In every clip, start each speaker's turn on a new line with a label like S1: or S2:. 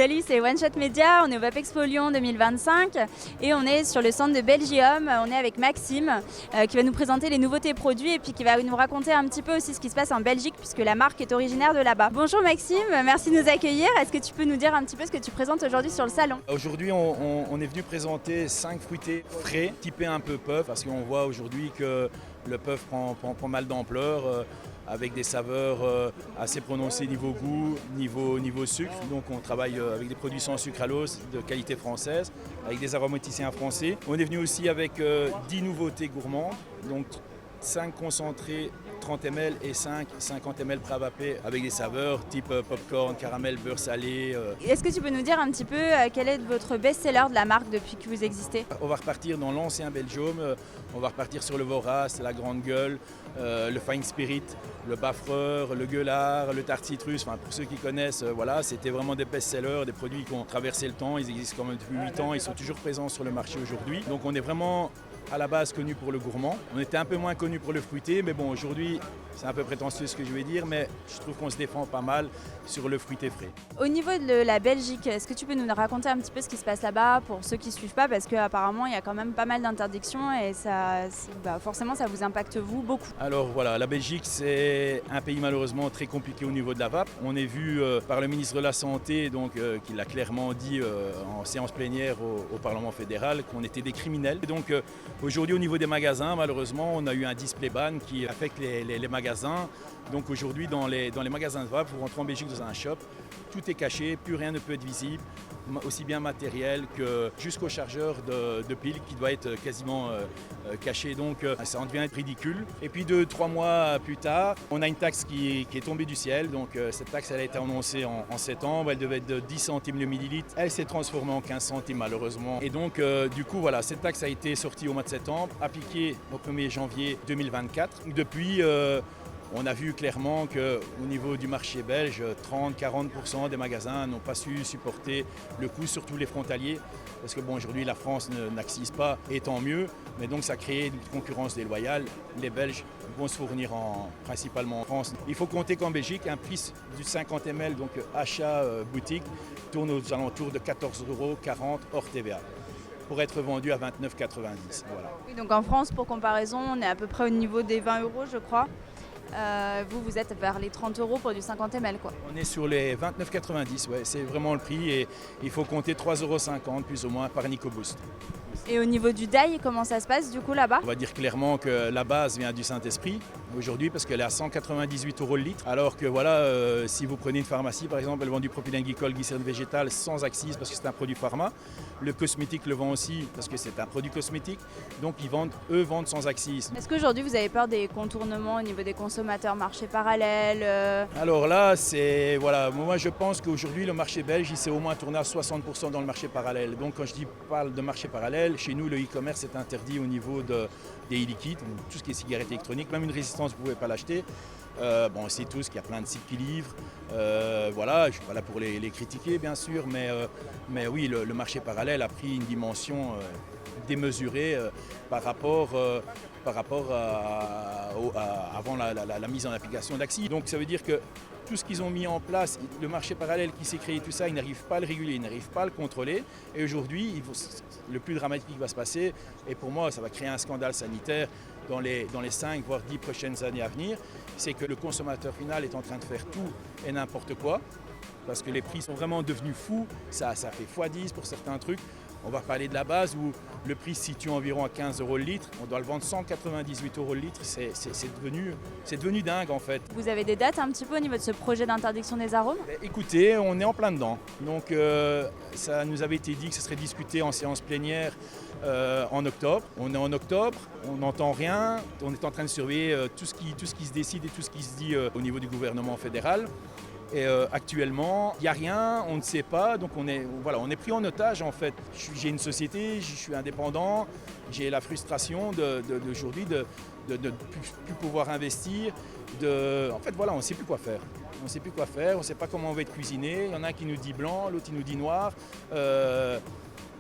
S1: Salut, c'est One Shot Media, on est au VAP Expo Lyon 2025 et on est sur le stand de Belgium. On est avec Maxime qui va nous présenter les nouveautés produits et puis qui va nous raconter un petit peu aussi ce qui se passe en Belgique puisque la marque est originaire de là-bas. Bonjour Maxime, merci de nous accueillir. Est-ce que tu peux nous dire un petit peu ce que tu présentes aujourd'hui sur le salon?
S2: Aujourd'hui, on est venu présenter 5 fruités frais, typés un peu puff, parce qu'on voit aujourd'hui que le puff prend pas mal d'ampleur, avec des saveurs assez prononcées niveau goût, niveau sucre. Donc on travaille avec des produits sans sucralose de qualité française, avec des aromaticiens français. On est venu aussi avec 10 nouveautés gourmandes, donc 5 concentrés 30 ml et 5 50 ml prêt à vaper avec des saveurs type popcorn, caramel, beurre salé.
S1: Est-ce que tu peux nous dire un petit peu quel est votre best-seller de la marque depuis que vous existez?
S2: On va repartir dans l'ancien Belgium, on va repartir sur le Vorace, la Grande Gueule, le Fine Spirit, le Baffreur, le Gueulard, le Tarte Citrus. Enfin, pour ceux qui connaissent, voilà, c'était vraiment des best-sellers, des produits qui ont traversé le temps. Ils existent quand même depuis 8 ans, ils sont toujours présents sur le marché aujourd'hui. Donc on est vraiment à la base connu pour le gourmand. On était un peu moins connu pour le fruité, mais bon, aujourd'hui, c'est un peu prétentieux ce que je vais dire, mais je trouve qu'on se défend pas mal sur le fruité frais.
S1: Au niveau de la Belgique, est-ce que tu peux nous raconter un petit peu ce qui se passe là-bas pour ceux qui ne suivent pas? Parce qu'apparemment, il y a quand même pas mal d'interdictions et forcément, ça vous impacte vous beaucoup.
S2: Alors voilà, la Belgique, c'est un pays malheureusement très compliqué au niveau de la vape. On est vu par le ministre de la Santé, donc, qui l'a clairement dit en séance plénière au Parlement fédéral, qu'on était des criminels. Et donc aujourd'hui, au niveau des magasins, malheureusement, on a eu un display ban qui affecte les magasins. Donc aujourd'hui, dans les magasins de vape, vous rentrez en Belgique dans un shop, tout est caché, plus rien ne peut être visible, aussi bien matériel que jusqu'au chargeur de piles qui doit être quasiment caché. Donc ça en devient ridicule. Et puis 2-3 mois plus tard, on a une taxe qui est tombée du ciel. Donc cette taxe, elle a été annoncée en septembre, elle devait être de 10 centimes le millilitre. Elle s'est transformée en 15 centimes malheureusement. Et donc du coup, voilà, cette taxe a été sortie au mois de septembre, appliquée au 1er janvier 2024. Depuis, on a vu clairement qu'au niveau du marché belge, 30-40% des magasins n'ont pas su supporter le coût, surtout les frontaliers. Parce que bon, aujourd'hui, la France n'accise pas, et tant mieux. Mais donc, ça crée une concurrence déloyale. Les Belges vont se fournir principalement en France. Il faut compter qu'en Belgique, un prix du 50 ml, donc achat boutique, tourne aux alentours de 14,40 € hors TVA, pour être vendu à 29,90 €. Voilà.
S1: Oui, donc en France, pour comparaison, on est à peu près au niveau des 20 €, je crois. Vous êtes vers les 30 € pour du 50 ml, quoi.
S2: On est sur les 29,90 €, ouais, c'est vraiment le prix et il faut compter 3,50 € plus ou moins par NicoBoost.
S1: Et au niveau du DAI, comment ça se passe du coup là-bas?
S2: On va dire clairement que la base vient du Saint-Esprit aujourd'hui parce qu'elle est à 198 € le litre. Alors que voilà, si vous prenez une pharmacie par exemple, elle vend du propylène-glycol, glycérine végétale sans accise parce que c'est un produit pharma. Le cosmétique le vend aussi parce que c'est un produit cosmétique. Donc eux vendent sans accise.
S1: Est-ce qu'aujourd'hui vous avez peur des contournements au niveau des consommateurs, marché parallèle?
S2: Alors là, voilà, moi je pense qu'aujourd'hui le marché belge il s'est au moins tourné à 60% dans le marché parallèle. Donc quand je parle de marché parallèle, chez nous le e-commerce est interdit au niveau des e-liquides, tout ce qui est cigarettes électroniques, même une résistance vous ne pouvez pas l'acheter. Bon, on sait tous qu'il y a plein de sites qui livrent. Voilà, je ne suis pas là pour les critiquer bien sûr, mais oui, le marché parallèle a pris une dimension démesurée par rapport à avant la mise en application d'Axi. Donc ça veut dire que tout ce qu'ils ont mis en place, le marché parallèle qui s'est créé, tout ça, ils n'arrivent pas à le réguler, ils n'arrivent pas à le contrôler. Et aujourd'hui, le plus dramatique va se passer, et pour moi, ça va créer un scandale sanitaire dans les 5 voire 10 prochaines années à venir, c'est que le consommateur final est en train de faire tout et n'importe quoi, parce que les prix sont vraiment devenus fous, ça fait x10 pour certains trucs. On va parler de la base où le prix se situe environ à 15 € le litre. On doit le vendre 198 € le litre. C'est devenu dingue en fait.
S1: Vous avez des dates un petit peu au niveau de ce projet d'interdiction des arômes?
S2: Écoutez, on est en plein dedans. Donc ça nous avait été dit que ce serait discuté en séance plénière en octobre. On est en octobre, on n'entend rien. On est en train de surveiller tout ce qui se décide et tout ce qui se dit au niveau du gouvernement fédéral. Et actuellement, il n'y a rien, on ne sait pas, donc on est pris en otage en fait. J'ai une société, je suis indépendant, j'ai la frustration d'aujourd'hui de ne plus pouvoir investir. En fait voilà, on ne sait plus quoi faire. On ne sait plus quoi faire, on ne sait pas comment on va être cuisiné. Il y en a un qui nous dit blanc, l'autre il nous dit noir.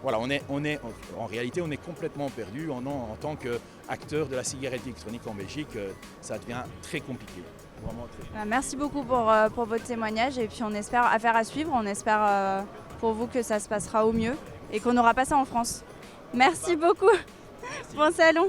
S2: Voilà, en réalité, on est complètement perdu en tant qu'acteur de la cigarette électronique en Belgique. Ça devient très compliqué. Vraiment très compliqué.
S1: Merci beaucoup pour votre témoignage et puis on espère affaire à suivre. On espère pour vous que ça se passera au mieux et qu'on n'aura pas ça en France. Merci beaucoup. Bon salon.